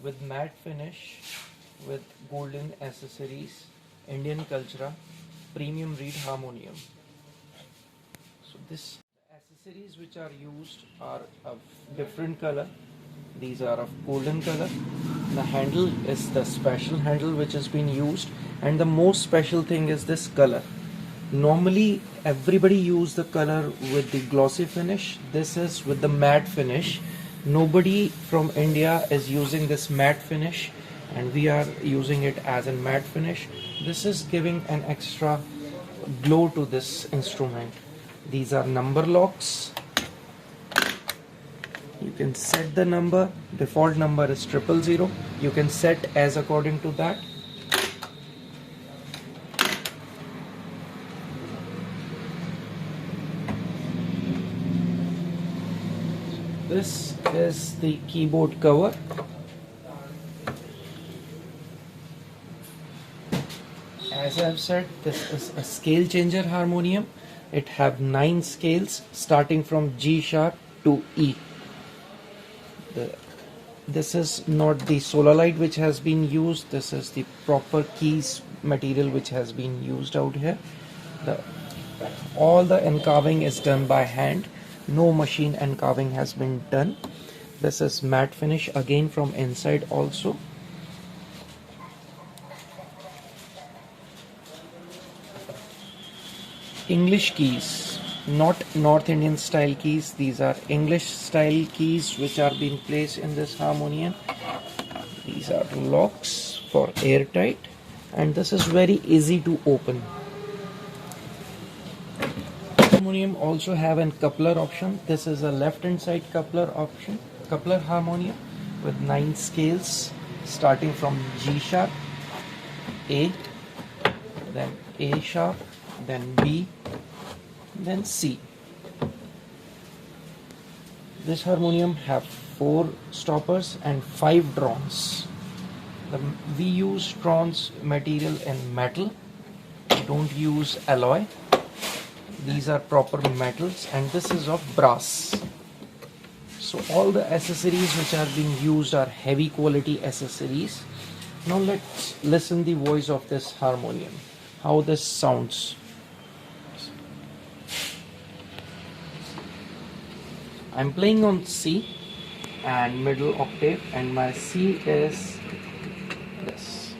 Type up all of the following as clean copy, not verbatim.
with matte finish, with golden accessories, Indian culture, premium reed harmonium. So this accessories which are used are of different color. These are of golden color. The handle is the special handle which has been used, and the most special thing is this color. Normally everybody use the color with the glossy finish. This is with the matte finish. Nobody from India is using this matte finish, and we are using it as a matte finish. This is giving an extra glow to this instrument. These are number locks. You can set the number. Default number is 000. You can set as according to that. This is the keyboard cover. As I have said, this is a scale changer harmonium. It have 9 scales starting from G sharp to E. This is not the solar light which has been used. This is the proper keys material which has been used out here. All the encarving is done by hand. No machine encarving has been done. This is matte finish again from inside also. English keys, not North Indian style keys. These are English style keys which are being placed in this harmonium. These are locks for airtight, and this is very easy to open. Harmonium also have a coupler option. This is a left hand side coupler option, coupler harmonium with 9 scales starting from G sharp, A, then A sharp, then B, then C. This harmonium have 4 stoppers and 5 drons. We use drons material in metal. We don't use alloy. These are proper metals, and this is of brass. So all the accessories which are being used are heavy quality accessories. Now let's listen the voice of this harmonium, how this sounds. I'm playing on C and middle octave, and my C is this.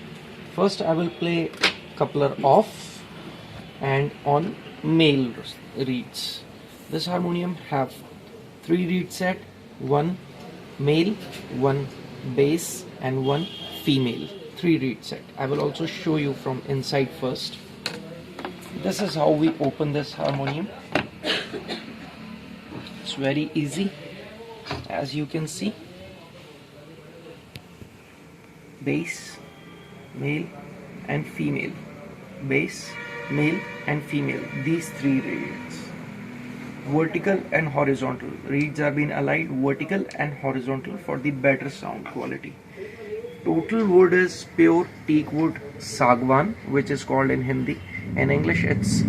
First I will play coupler off and on male reeds. This harmonium have 3 reed set, 1 male, 1 bass and 1 female. 3 reed set. I will also show you from inside first. This is how we open this harmonium. It's very easy, as you can see. Bass, male and female. Bass, male and female. These 3 reeds. Vertical and horizontal. Reeds are being aligned vertical and horizontal for the better sound quality. Total wood is pure teak wood sagwan, which is called in Hindi. In English it's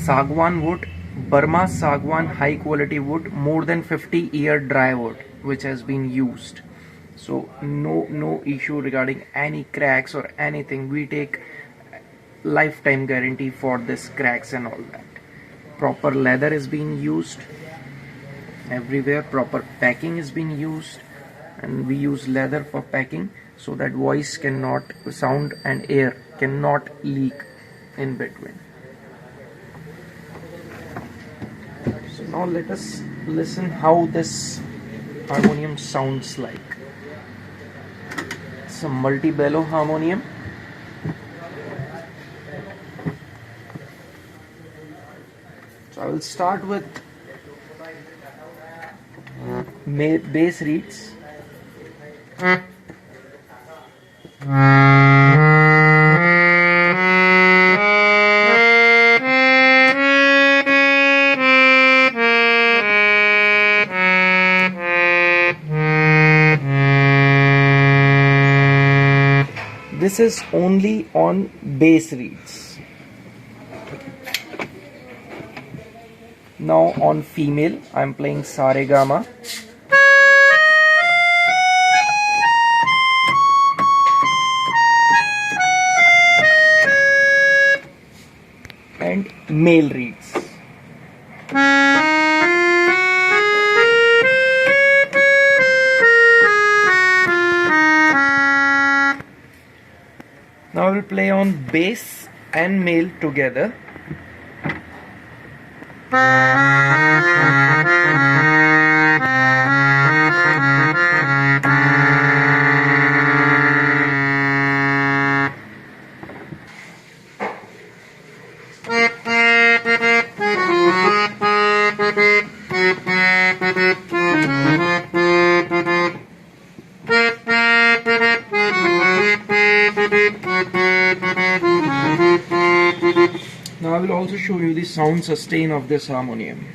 sagwan wood, Burma sagwan high quality wood, more than 50-year dry wood which has been used. So no issue regarding any cracks or anything. We take lifetime guarantee for this cracks and all that. Proper leather is being used everywhere. Proper packing is being used, and we use leather for packing so that voice cannot, sound and air cannot leak in between. So now let us listen how this harmonium sounds like. It's a multi-bellow harmonium. So I will start with bass reeds. This is only on bass reeds. Now on female, I am playing Saregama. male reeds. Now I will play on bass and male together. Now I will also show you the sound sustain of this harmonium.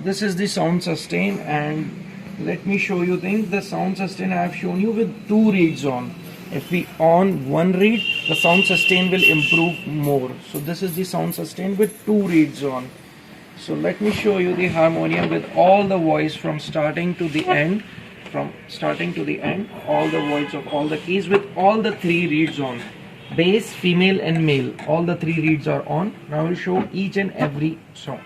This is the sound sustain, and let me show you things. The sound sustain I have shown you with 2 reeds on. If we on 1 reed, the sound sustain will improve more. So this is the sound sustain with 2 reeds on. So let me show you the harmonium with all the voice from starting to the end. All the voice of all the keys with all the 3 reeds on. Bass, female and male. All the 3 reeds are on. Now I will show each and every sound.